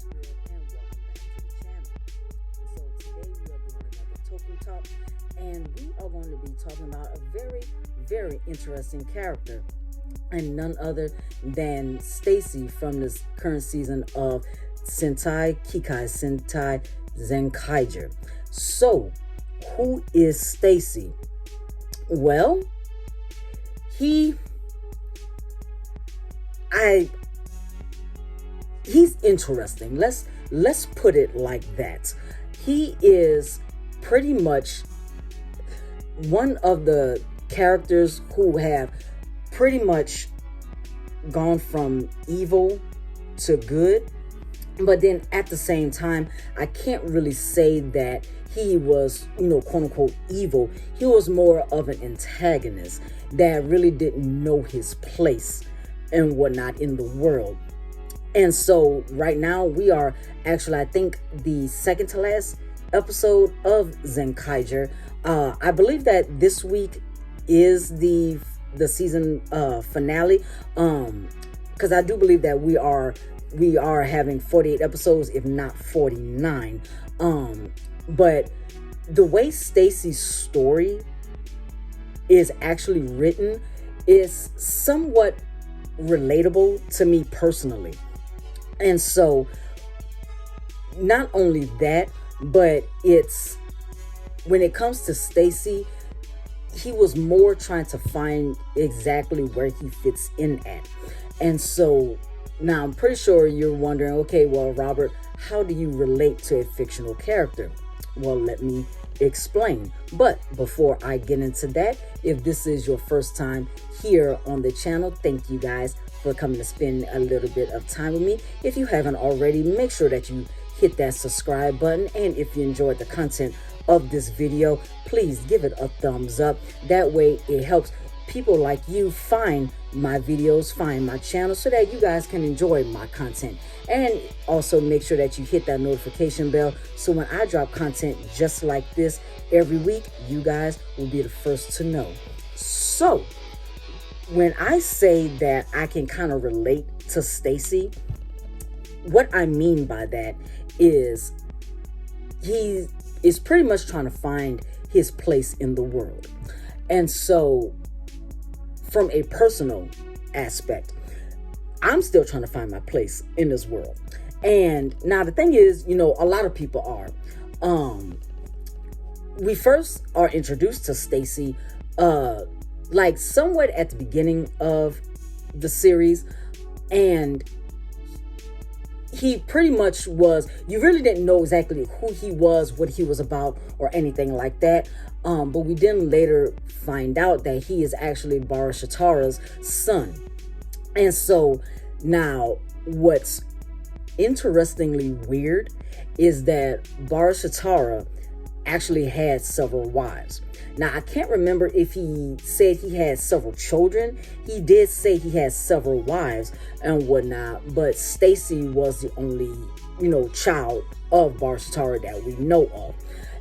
Spirit, and welcome back to the channel. So today we are doing another TokuTalk, and we are going to be talking about a very interesting character, and none other than Stacey from this current season of Sentai Zenkaiger. So, who is Stacey? Well, he's interesting. Let's put it like that. He is pretty much one of the characters who have pretty much gone from evil to good, but then at the same time, I can't really say that he was, quote unquote evil. He was more of an antagonist that really didn't know his place and whatnot in the world. And so right now we are actually, I think, the second to last episode of Zenkaiger. I believe that this week is the season finale, because I do believe that we are having 48 episodes, if not 49. But the way Stacey's story is actually written is somewhat relatable to me personally. And so not only that, but it's when it comes to Stacey, he was more trying to find exactly where he fits in at. And so now I'm pretty sure you're wondering, okay, well, Robert, how do you relate to a fictional character? Well, let me explain. But before I get into that, if this is your first time here on the channel, thank you guys for coming to spend a little bit of time with me. If you haven't already, make sure that you hit that subscribe button. And if you enjoyed the content of this video, please give it a thumbs up. That way it helps people like you find my videos, find my channel, so that you guys can enjoy my content. And also make sure that you hit that notification bell, so when I drop content just like this every week, you guys will be the first to know. So when I say that I can kind of relate to Stacey, what I mean by that is he is pretty much trying to find his place in the world. And so from a personal aspect, I'm still trying to find my place in this world. And now the thing is, a lot of people are. We first are introduced to Stacey like somewhat at the beginning of the series, and he pretty much was, you really didn't know exactly who he was, what he was about, or anything like that. But we then later find out that he is actually Barashitara's son. And so now what's interestingly weird is that Barashitara actually had several wives. Now, I can't remember if he said he had several children. He did say he had several wives and whatnot, but Stacey was the only, child of Barashitara that we know of.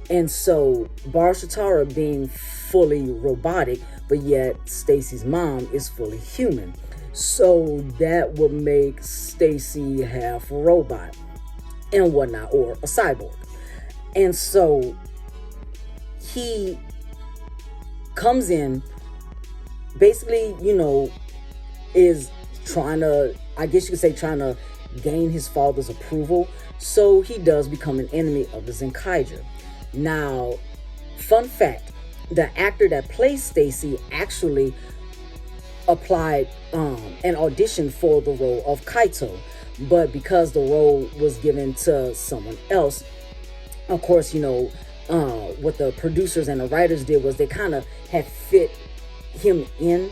And so Barashitara being fully robotic, but yet Stacey's mom is fully human. So that would make Stacey half a robot and whatnot, or a cyborg. And so he comes in, basically, is trying to, I guess you could say, trying to gain his father's approval. So he does become an enemy of the Zenkaiger. Now, fun fact, the actor that plays Stacey actually applied an audition for the role of Kaito, but because the role was given to someone else, of course, what the producers and the writers did was they kind of had fit him in.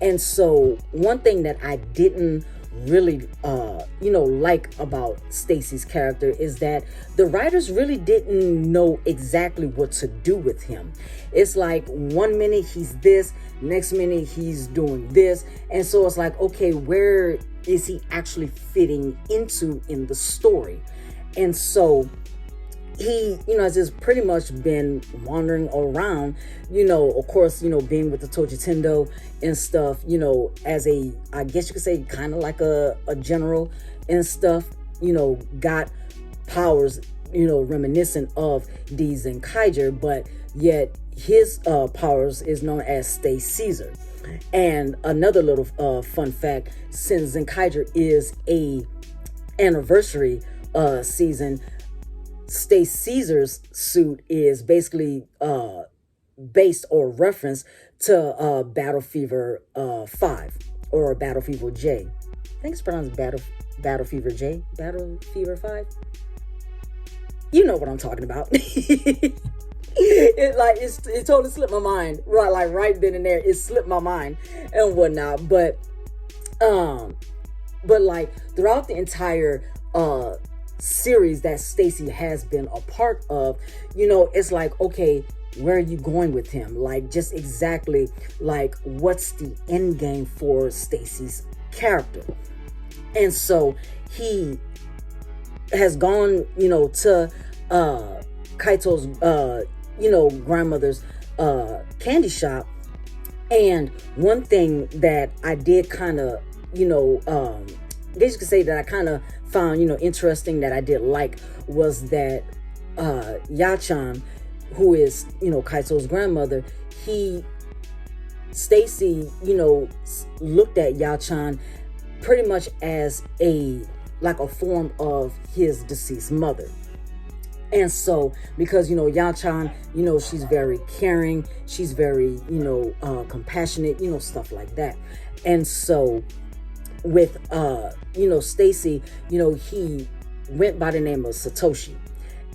And so one thing that I didn't really like about Stacey's character is that the writers really didn't know exactly what to do with him. It's like 1 minute he's this, next minute he's doing this, and so it's like, okay, where is he actually fitting into in the story? And so he, has just pretty much been wandering around, of course, being with the Tojitendo and stuff, as a, I guess you could say, kind of like a general and stuff. got powers, reminiscent of the Zenkaiger, but yet his powers is known as Stay Caesar. And another little fun fact, since Zenkaiger is a anniversary season, Stay Caesar's suit is basically based or reference to Battle Fever 5 or Battle Fever J. I think it's pronounced Battle Fever J, Battle Fever 5. You know what I'm talking about. It totally slipped my mind, right then and there. It slipped my mind and whatnot. But like throughout the entire series that Stacey has been a part of, it's like, okay, where are you going with him? Like, just exactly like what's the end game for Stacey's character? And so he has gone, to Kaito's grandmother's candy shop. And one thing that I did kind of, I guess you could say that I kind of found, interesting, that I did like, was that Yachan, who is, Kaito's grandmother, Stacey, looked at Yachan pretty much as a form of his deceased mother. And so, because, Yachan, she's very caring, she's very, compassionate, stuff like that. And so with, Stacey, he went by the name of Satoshi.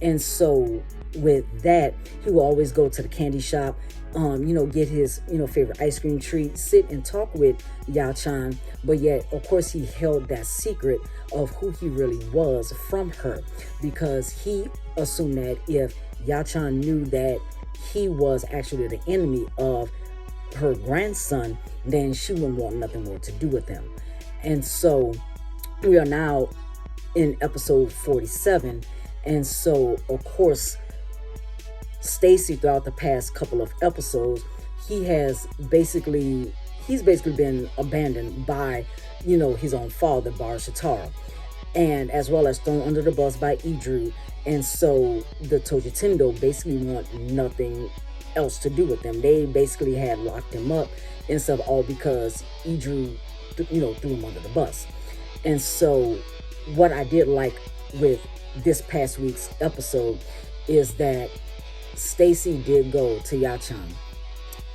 And so with that, he will always go to the candy shop, get his, favorite ice cream treat, sit and talk with Yachan. But yet, of course, he held that secret of who he really was from her, because he assumed that if Yachan knew that he was actually the enemy of her grandson, then she wouldn't want nothing more to do with him. And so we are now in episode 47. And so, of course, Stacey, throughout the past couple of episodes, he's basically been abandoned by, his own father, Bar Shatara, and as well as thrown under the bus by Idru. And so the Tojitendo basically want nothing else to do with them. They basically had locked him up and stuff, all because Idru, threw him under the bus. And so what I did like with this past week's episode is that Stacey did go to Yachan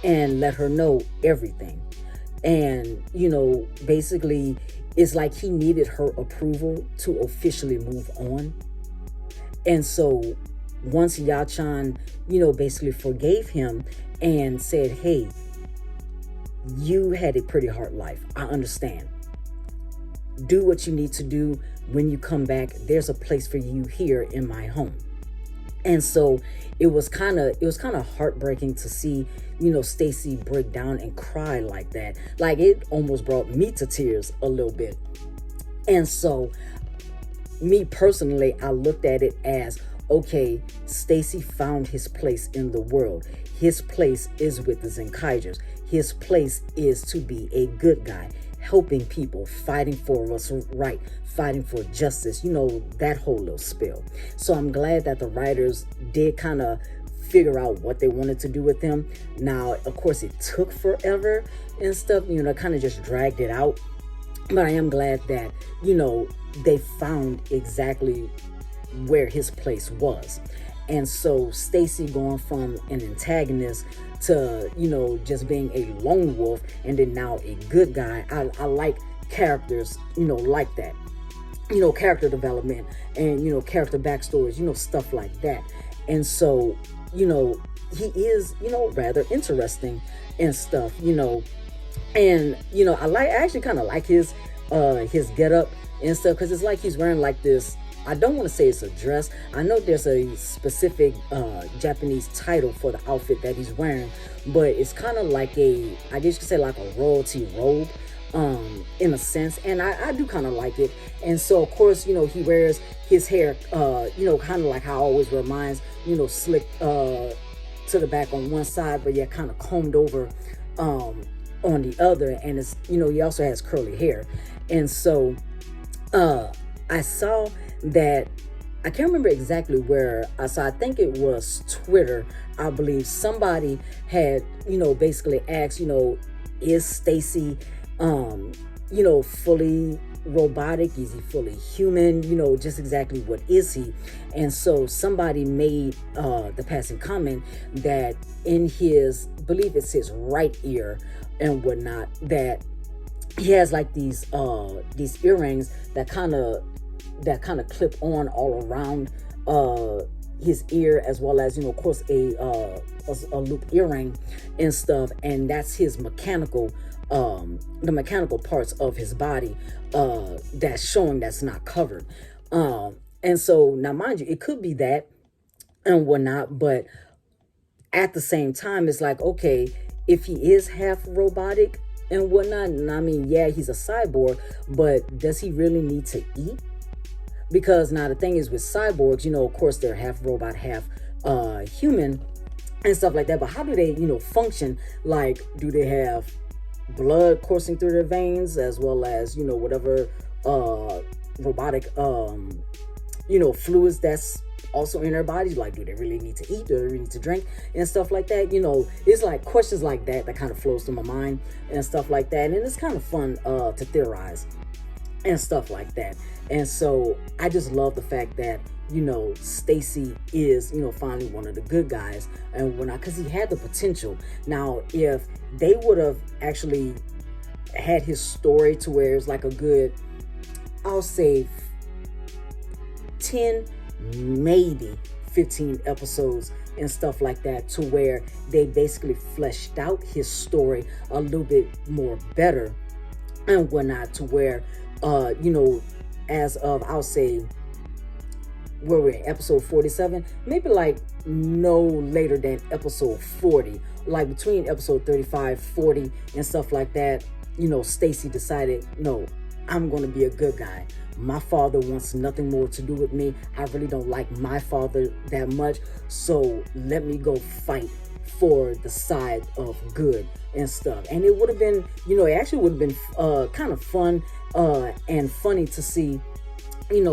and let her know everything. And, basically it's like he needed her approval to officially move on. And so once Yachan, basically forgave him and said, hey, you had a pretty hard life. I understand. Do what you need to do. When you come back, there's a place for you here in my home. And so it was kind of heartbreaking to see, Stacey break down and cry like that. Like, it almost brought me to tears a little bit. And so me personally, I looked at it as, okay, Stacey found his place in the world. His place is with the Zenkaigers. His place is to be a good guy, helping people, fighting for what's right, fighting for justice, that whole little spiel. So I'm glad that the writers did kind of figure out what they wanted to do with him. Now, of course, it took forever and stuff, kind of just dragged it out. But I am glad that, they found exactly where his place was. And so Stacey going from an antagonist to, just being a lone wolf and then now a good guy. I like characters, like that. Character development and, character backstories, stuff like that. And so, he is, rather interesting and stuff, and, I actually kind of like his get up and stuff, because it's like he's wearing like this, I don't want to say it's a dress. I know there's a specific Japanese title for the outfit that he's wearing, but it's kind of like I guess you could say like a royalty robe, in a sense, and I do kind of like it. And so of course, he wears his hair, kind of like how I always reminds, slick to the back on one side, but yeah, kind of combed over on the other. And it's, he also has curly hair. And so I saw that, I can't remember exactly where I saw, I think it was Twitter, I believe somebody had, basically asked, is Stacey, fully robotic? Is he fully human? Just exactly what is he? And so somebody made the passing comment that in his, believe it's his right ear and whatnot, that he has like these earrings that kind of clip on all around his ear, as well as of course a loop earring and stuff, and that's his mechanical the mechanical parts of his body that's showing, that's not covered. And so now, mind you, it could be that and whatnot, but at the same time, it's like, okay, if he is half robotic and whatnot, and I mean, yeah, he's a cyborg, but does he really need to eat? Because now the thing is with cyborgs, of course they're half robot, half human and stuff like that. But how do they, function? Like, do they have blood coursing through their veins, as well as, whatever robotic, fluids that's also in their bodies? Like, do they really need to eat? Do they really need to drink and stuff like that? It's like questions like that kind of flows through my mind and stuff like that. And it's kind of fun to theorize and stuff like that. And so I just love the fact that, Stacey is, finally one of the good guys and whatnot, because he had the potential. Now, if they would have actually had his story to where it's like a good, I'll say 10, maybe 15 episodes and stuff like that, to where they basically fleshed out his story a little bit more better and whatnot, to where, as of, I'll say, where we're in episode 47, maybe like no later than episode 40, like between episode 35, 40 and stuff like that, Stacey decided, no, I'm going to be a good guy. My father wants nothing more to do with me. I really don't like my father that much. So let me go fight for the side of good and stuff. And it would have been, it actually would have been kind of fun and funny to see,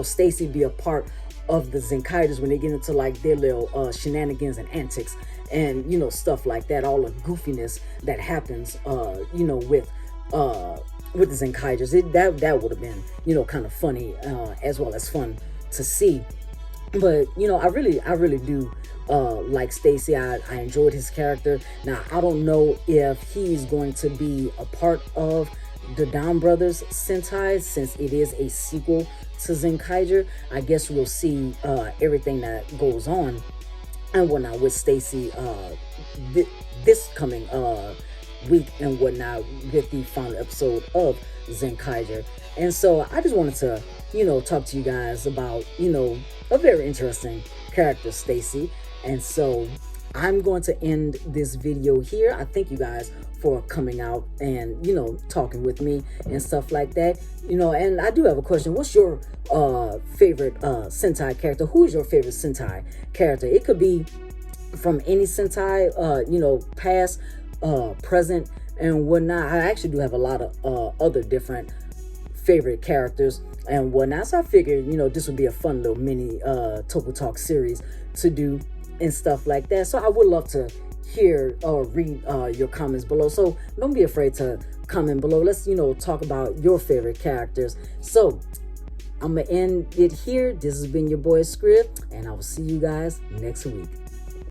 Stacey be a part of the Zenkaigers when they get into like their little shenanigans and antics and, stuff like that, all the goofiness that happens, with the Zenkaigers. That would have been, kind of funny, as well as fun to see. But, I really do like Stacey. I enjoyed his character. Now, I don't know if he's going to be a part of the Dam Brothers Sentai, since it is a sequel to Zenkaiger. I guess we'll see everything that goes on and whatnot with Stacey this coming week and whatnot, with the final episode of Zenkaiger. And so I just wanted to, talk to you guys about, a very interesting character, Stacey. And so I'm going to end this video here. I thank you guys for coming out and, talking with me and stuff like that. And I do have a question. What's your favorite Sentai character? Who is your favorite Sentai character? It could be from any Sentai, past, present, and whatnot. I actually do have a lot of other different favorite characters and whatnot. So I figured, this would be a fun little mini TokuTalk series to do and stuff like that. So I would love to hear or read your comments below. So don't be afraid to comment below. Let's, talk about your favorite characters. So I'm going to end it here. This has been your boy Scrib, and I will see you guys next week.